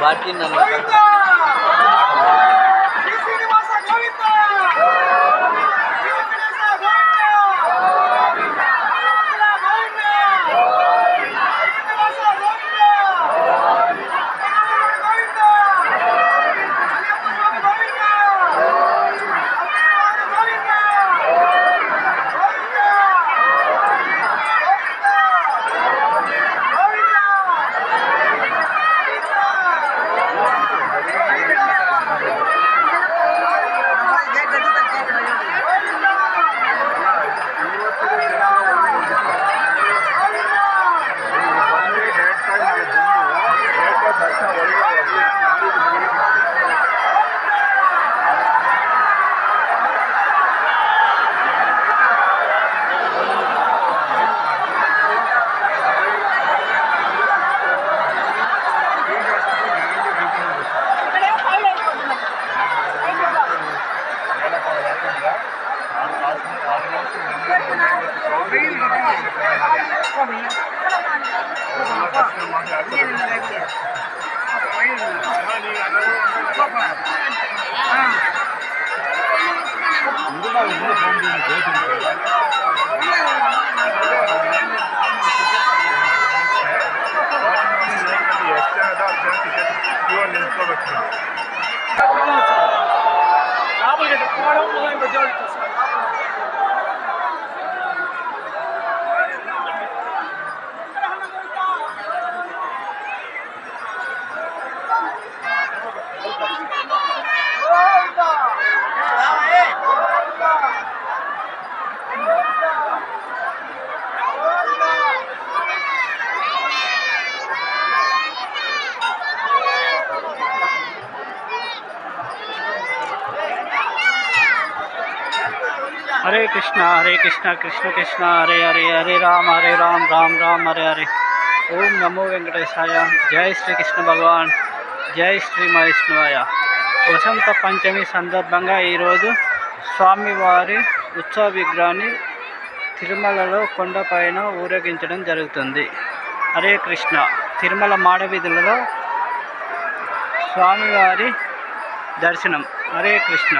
వాటి నన్ను हरे कृष्णा कृष्ण कृष्ण हरे हरे हरे राम राम राम हरे हरे। ओम नमो वेंकटेशाय। जय श्री कृष्ण भगवान, जय श्री వైష్ణవాయ। వసంత పంచమి సందర్భంగా ఈరోజు స్వామివారి ఉత్సవ విగ్రహాన్ని తిరుమలలో కొండపైన ఊరేగించడం జరుగుతుంది। హరే కృష్ణ। తిరుమల మాడవీధులలో స్వామివారి దర్శనం। హరే కృష్ణ।